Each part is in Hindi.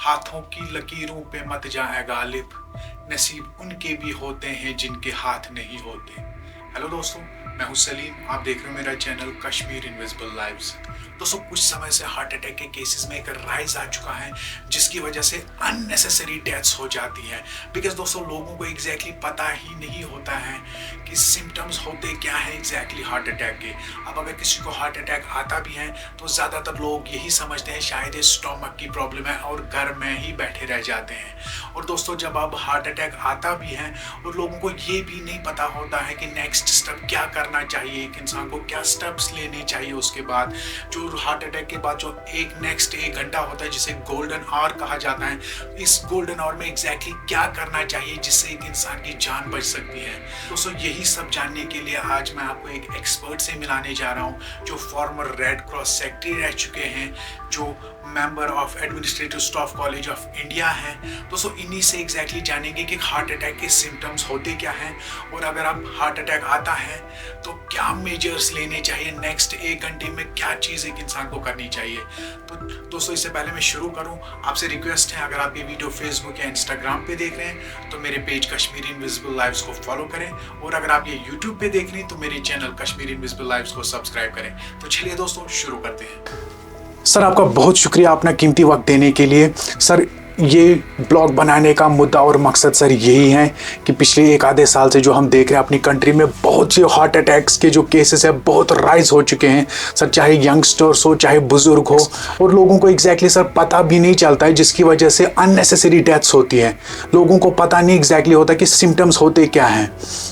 हाथों की लकीरों पे मत जाए गालिब, नसीब उनके भी होते हैं जिनके हाथ नहीं होते। हेलो दोस्तों, मैं हूं सलीम, आप देख रहे हो मेरा चैनल कश्मीर इनविजिबल लाइव्स। दोस्तों, कुछ समय से हार्ट अटैक के केसेस में एक राइज आ चुका है जिसकी वजह से अननेसेसरी डेथ्स हो जाती हैं। बिकॉज दोस्तों, लोगों को एग्जैक्टली पता ही नहीं होता है कि सिम्टम्स होते क्या है एग्जैक्टली हार्ट अटैक के। अब अगर किसी को हार्ट अटैक आता भी है तो ज़्यादातर लोग यही समझते हैं शायद ये स्टोमक की प्रॉब्लम है और घर में ही बैठे रह जाते हैं। और दोस्तों, जब अब हार्ट अटैक आता भी है और लोगों को ये भी नहीं पता होता है कि नेक्स्ट स्टेप क्या करना चाहिए, एक इंसान को क्या स्टेप्स लेने चाहिए उसके बाद। जो हार्ट अटैक के बाद जो नेक्स्ट एक घंटा होता है जिसे गोल्डन आवर कहा जाता है, इस गोल्डन आवर में एग्जैक्टली क्या करना चाहिए जिससे एक इंसान की जान बच सकती है। दोस्तों, यही सब जानने के लिए आज मैं आपको एक एक्सपर्ट से मिलाने जा रहा हूँ जो फॉर्मर रेड क्रॉस सेक्रेटरी रह चुके हैं, जो member of administrative staff college of India हैं। दोस्तों, इन्हीं से एग्जैक्टली जानेंगे कि हार्ट अटैक के सिम्टम्स होते क्या हैं और अगर आप हार्ट अटैक आता है तो क्या मेजर्स लेने चाहिए, नेक्स्ट एक घंटे में क्या चीज़ एक इंसान को करनी चाहिए। तो दोस्तों, इससे पहले मैं शुरू करूं, आपसे रिक्वेस्ट है अगर आप ये वीडियो फेसबुक या इंस्टाग्राम पे देख रहे हैं तो मेरे पेज कश्मीर इनविजिबल लाइव्स को फॉलो करें, और अगर आप ये यूट्यूब पे देख रहे हैं तो मेरे चैनल कश्मीर इनविजिबल लाइव्स को सब्सक्राइब करें। तो चलिए दोस्तों, शुरू करते हैं। सर, आपका बहुत शुक्रिया अपना कीमती वक्त देने के लिए। सर, ये ब्लॉग बनाने का मुद्दा और मकसद सर यही है कि पिछले एक आधे साल से जो हम देख रहे हैं अपनी कंट्री में बहुत से हार्ट अटैक्स के जो केसेस है बहुत राइज हो चुके हैं सर, चाहे यंगस्टर्स हो चाहे बुजुर्ग हो, और लोगों को एग्जैक्टली सर पता भी नहीं चलता है जिसकी वजह से अननेसेसरी डेथ्स होती हैं। लोगों को पता नहीं एग्जैक्टली होता कि सिम्टम्स होते क्या हैं,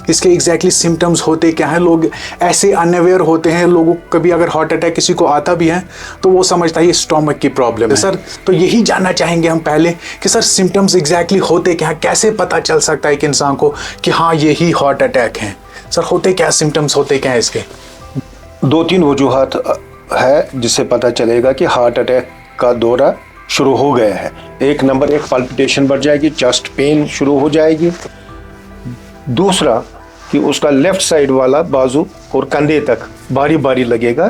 इसके एग्जैक्टली सिम्टम्स होते क्या हैं। लोग ऐसे अनअवेयर होते हैं, लोगों को कभी अगर हार्ट अटैक किसी को आता भी है तो वो समझता है ये स्टोमक की प्रॉब्लम है। सर, तो यही जानना चाहेंगे हम पहले कि सर सिम्टम्स एग्जैक्टली होते क्या है, कैसे पता चल सकता है कि इंसान को कि हाँ यही हार्ट अटैक है। सर, होते क्या, सिम्टम्स होते क्या है इसके? दो तीन वजूहात है जिससे पता चलेगा कि हार्ट अटैक का दौरा शुरू हो गया है। एक नंबर, एक पल्पिटेशन बढ़ जाएगी, चेस्ट पेन शुरू हो जाएगी। दूसरा कि उसका लेफ्ट साइड वाला बाजू और कंधे तक भारी भारी लगेगा।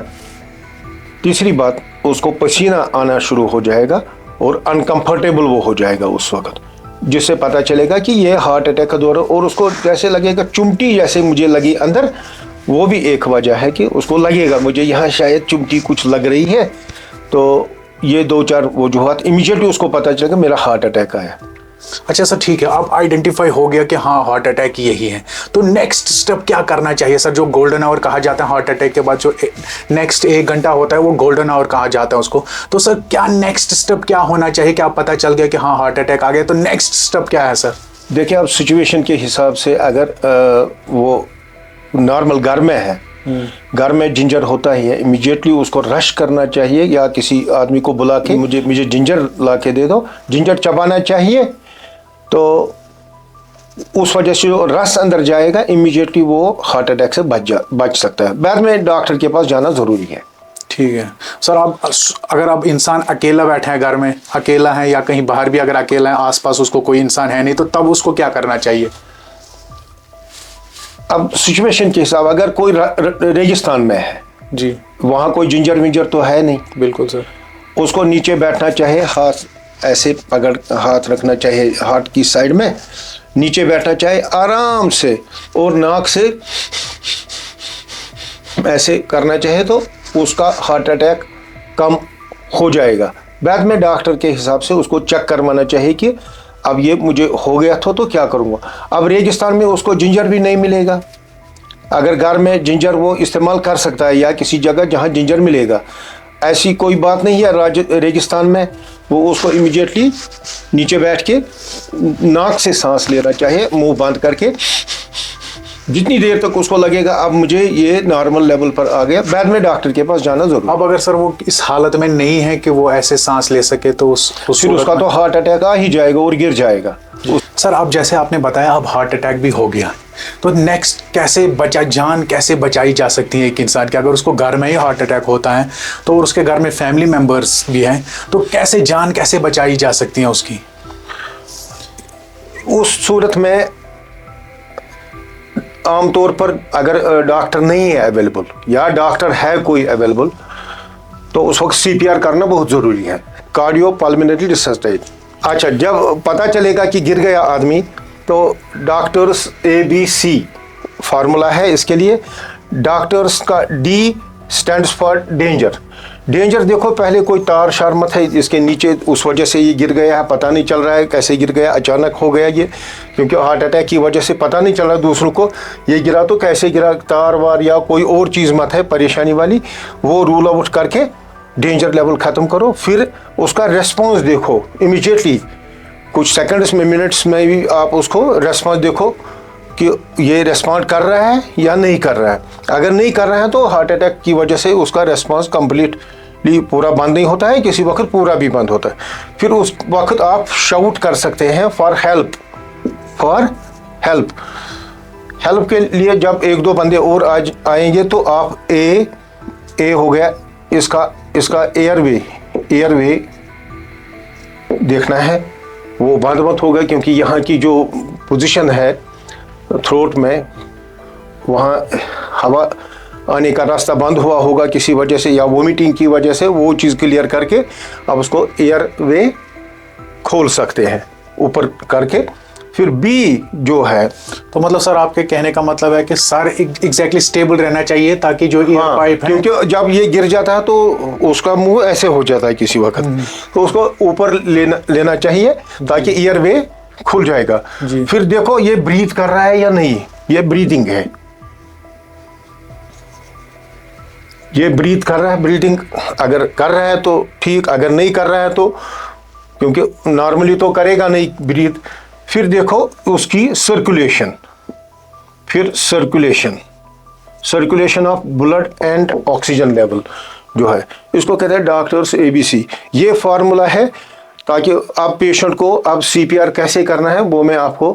तीसरी बात, उसको पसीना आना शुरू हो जाएगा और अनकंफर्टेबल वो हो जाएगा उस वक्त, जिससे पता चलेगा कि ये हार्ट अटैक का दौरा। और उसको जैसे लगेगा चिमटी जैसे मुझे लगी अंदर, वो भी एक वजह है कि उसको लगेगा मुझे यहाँ शायद चिमटी कुछ लग रही है। तो ये दो चार वजूहात इमीडिएटली उसको पता चलेगा मेरा हार्ट अटैक आया। अच्छा सर, ठीक है, अब आइडेंटिफाई हो गया कि हाँ हार्ट अटैक यही है, तो नेक्स्ट स्टेप क्या करना चाहिए सर? जो गोल्डन आवर कहा जाता है हार्ट अटैक के बाद जो नेक्स्ट एक घंटा होता है वो गोल्डन आवर कहा जाता है उसको, तो सर क्या नेक्स्ट स्टेप क्या होना चाहिए? क्या पता चल गया कि हाँ हार्ट अटैक आ गया, तो नेक्स्ट स्टेप क्या है सर? देखिए, अब सिचुएशन के हिसाब से अगर वो नॉर्मल घर में है, घर में जिंजर होता ही है, इमीडिएटली उसको रश करना चाहिए या किसी आदमी को बुला के मुझे जिंजर ला के दे दो, जिंजर चबाना चाहिए। तो उस वजह से जो रस अंदर जाएगा इमीडिएटली वो हार्ट अटैक से बच सकता है। बाद में डॉक्टर के पास जाना ज़रूरी है। ठीक है सर, अगर अब इंसान अकेला बैठा है, घर में अकेला है या कहीं बाहर भी अगर अकेला है, आसपास उसको कोई इंसान है नहीं, तो तब उसको क्या करना चाहिए? अब सिचुएशन के हिसाब, अगर कोई रेगिस्तान में है जी, वहाँ कोई जिंजर विंजर तो है नहीं, बिल्कुल सर, उसको नीचे बैठना चाहिए, हाथ ऐसे पकड़ हाथ रखना चाहिए हार्ट की साइड में, नीचे बैठना चाहिए आराम से, और नाक से ऐसे करना चाहिए तो उसका हार्ट अटैक कम हो जाएगा। बाद में डॉक्टर के हिसाब से उसको चेक करवाना चाहिए कि अब ये मुझे हो गया तो क्या करूँगा। अब रेगिस्तान में उसको जिंजर भी नहीं मिलेगा, अगर घर में जिंजर वो इस्तेमाल कर सकता है या किसी जगह जहाँ जिंजर मिलेगा, ऐसी कोई बात नहीं है रेगिस्तान में, वो उसको इमीडिएटली नीचे बैठ के नाक से सांस लेना चाहिए, मुंह बंद करके, जितनी देर तक उसको लगेगा अब मुझे ये नॉर्मल लेवल पर आ गया। बाद में डॉक्टर के पास जाना जरूर। अब अगर सर वो इस हालत में नहीं है कि वो ऐसे सांस ले सके तो फिर उसका तो हार्ट अटैक आ ही जाएगा और गिर जाएगा। सर, अब जैसे आपने बताया अब हार्ट अटैक भी हो गया, तो नेक्स्ट कैसे जान कैसे बचाई जा सकती है एक इंसान की? अगर उसको घर में ही हार्ट अटैक होता है तो और उसके घर में फैमिली मेंबर्स भी हैं, तो कैसे जान कैसे बचाई जा सकती है उसकी? उस सूरत में आमतौर पर अगर डॉक्टर नहीं है अवेलेबल या डॉक्टर है कोई अवेलेबल, तो उस वक्त CPR करना बहुत ज़रूरी है, कार्डियो पल्मोनरी रिससटेशन। अच्छा, जब पता चलेगा कि गिर गया आदमी तो डॉक्टर्स ABC फार्मूला है इसके लिए। डॉक्टर्स का D stands for danger. Danger देखो, पहले कोई तार शार मत है इसके नीचे, उस वजह से ये गिर गया है, पता नहीं चल रहा है कैसे गिर गया, अचानक हो गया ये, क्योंकि हार्ट अटैक की वजह से पता नहीं चल रहा दूसरों को ये गिरा तो कैसे गिरा, तार वार या कोई और चीज़ मत है परेशानी वाली, वो रूल आउट करके डेंजर लेवल ख़त्म करो। फिर उसका रेस्पॉन्स देखो इमीडिएटली, कुछ सेकंड्स में मिनट्स में भी आप उसको रेस्पॉन्स देखो कि ये रेस्पॉन्ड कर रहा है या नहीं कर रहा है। अगर नहीं कर रहा है तो हार्ट अटैक की वजह से उसका रेस्पॉन्स कंप्लीटली पूरा बंद नहीं होता है, किसी वक्त पूरा भी बंद होता है। फिर उस वक्त आप शाउट कर सकते हैं for help, for help. Help के लिए जब एक दो बंदे और आज आएंगे तो आप ए हो गया, इसका एयरवे देखना है, वो बंद मत होगा, क्योंकि यहाँ की जो पोजीशन है थ्रोट में, वहाँ हवा आने का रास्ता बंद हुआ होगा किसी वजह से या वोमिटिंग की वजह से, वो चीज़ क्लियर करके अब उसको एयरवे खोल सकते हैं ऊपर करके। फिर बी जो है, तो मतलब सर आपके कहने का मतलब है कि सर एग्जैक्टली स्टेबल रहना चाहिए ताकि जो ईयर पाइप है, क्योंकि जब ये गिर जाता है तो उसका मुंह ऐसे हो जाता है किसी वक्त, तो उसको ऊपर लेना चाहिए ताकि ईयरवे खुल जाएगा। फिर देखो ये ब्रीथ कर रहा है या नहीं, ये ब्रीदिंग है, ये ब्रीथ कर रहा है, ब्रीदिंग अगर कर रहा है तो ठीक, अगर नहीं कर रहा है तो, क्योंकि नॉर्मली तो करेगा नहीं ब्रीथ। फिर देखो उसकी सर्कुलेशन, फिर circulation of blood and oxygen level जो है, इसको कहते हैं डॉक्टर्स ABC। ये फार्मूला है ताकि आप पेशेंट को अब CPR कैसे करना है वो मैं आपको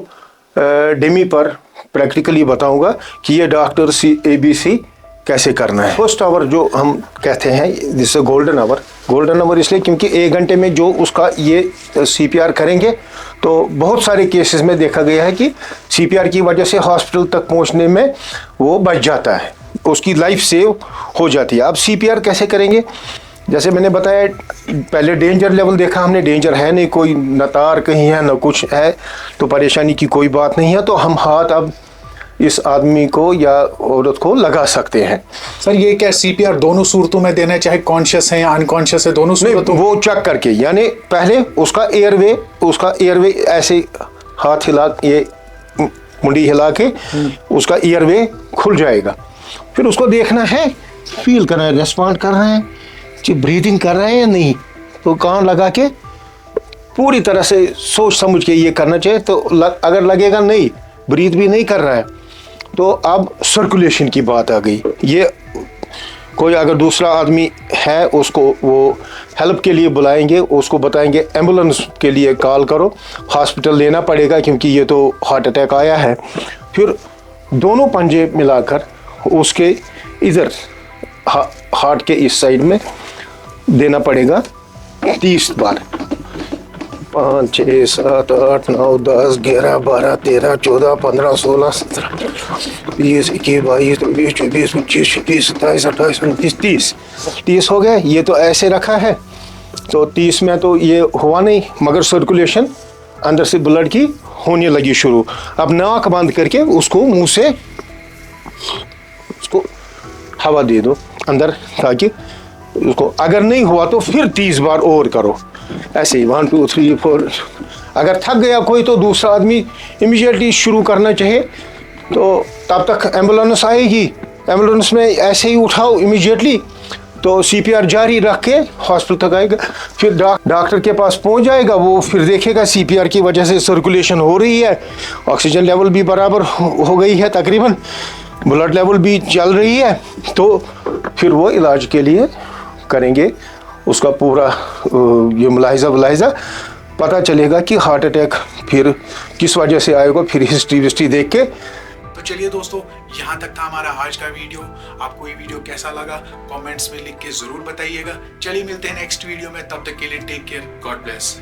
डेमी पर प्रैक्टिकली बताऊंगा कि ये डॉक्टर्स ABC कैसे करना है। फर्स्ट आवर जो हम कहते हैं जिससे गोल्डन आवर इसलिए क्योंकि 1 घंटे में जो उसका ये CPR करेंगे तो बहुत सारे केसेस में देखा गया है कि CPR की वजह से हॉस्पिटल तक पहुंचने में वो बच जाता है, उसकी लाइफ सेव हो जाती है। अब CPR कैसे करेंगे, जैसे मैंने बताया पहले डेंजर लेवल देखा हमने, डेंजर है नहीं कोई, न तार कहीं है न कुछ है, तो परेशानी की कोई बात नहीं है, तो हम हाथ अब इस आदमी को या औरत को लगा सकते हैं। सर ये क्या CPR दोनों सूरतों में देना है, चाहे कॉन्शियस है या अनकॉन्शियस है, दोनों सूरतों? वो चेक करके, यानी पहले उसका एयरवे ऐसे हाथ हिला, ये मुंडी हिला के उसका एयरवे खुल जाएगा। फिर उसको देखना है, फील करना है, रेस्पॉन्ड कर रहे हैं कि ब्रीदिंग कर रहे हैं या नहीं, तो कान लगा के पूरी तरह से सोच समझ के ये करना चाहिए। तो अगर लगेगा नहीं, ब्रीथ भी नहीं कर रहा है, तो अब सर्कुलेशन की बात आ गई। ये कोई अगर दूसरा आदमी है उसको वो हेल्प के लिए बुलाएंगे, उसको बताएंगे एम्बुलेंस के लिए कॉल करो, हॉस्पिटल लेना पड़ेगा क्योंकि ये तो हार्ट अटैक आया है। फिर दोनों पंजे मिलाकर उसके इधर हार्ट के इस साइड में देना पड़ेगा 30 बार। 5 6 7 8 9 10 11 12 13 14 15 16 17 20 21 22 23 24 25 26 27 28 29 30 हो गए। ये तो ऐसे रखा है तो 30 में तो ये हुआ नहीं, मगर सर्कुलेशन अंदर से ब्लड की होने लगी शुरू। अब नाक बंद करके उसको मुंह से उसको हवा दे दो अंदर, ताकि उसको, अगर नहीं हुआ तो फिर 30 बार और करो ऐसे ही 1 2 3 4। अगर थक गया कोई तो दूसरा आदमी इमीडिएटली शुरू करना चाहिए, तो तब तक एम्बुलेंस आएगी, एम्बुलेंस में ऐसे ही उठाओ इमीडिएटली, तो CPR जारी रख के हॉस्पिटल तक आएगा। फिर डॉक्टर के पास पहुंच जाएगा, वो फिर देखेगा CPR की वजह से सर्कुलेशन हो रही है, ऑक्सीजन लेवल भी बराबर हो गई है तकरीबन, ब्लड लेवल भी चल रही है, तो फिर वो इलाज के लिए करेंगे उसका पूरा ये मुलाहिजा पता चलेगा कि हार्ट अटैक फिर किस वजह से आएगा, फिर हिस्ट्री देख के। तो चलिए दोस्तों, यहाँ तक था हमारा आज का वीडियो। आपको ये वीडियो कैसा लगा कमेंट्स में लिख के जरूर बताइएगा। चलिए मिलते हैं नेक्स्ट वीडियो में, तब तक के लिए टेक केयर, गॉड ब्लेस।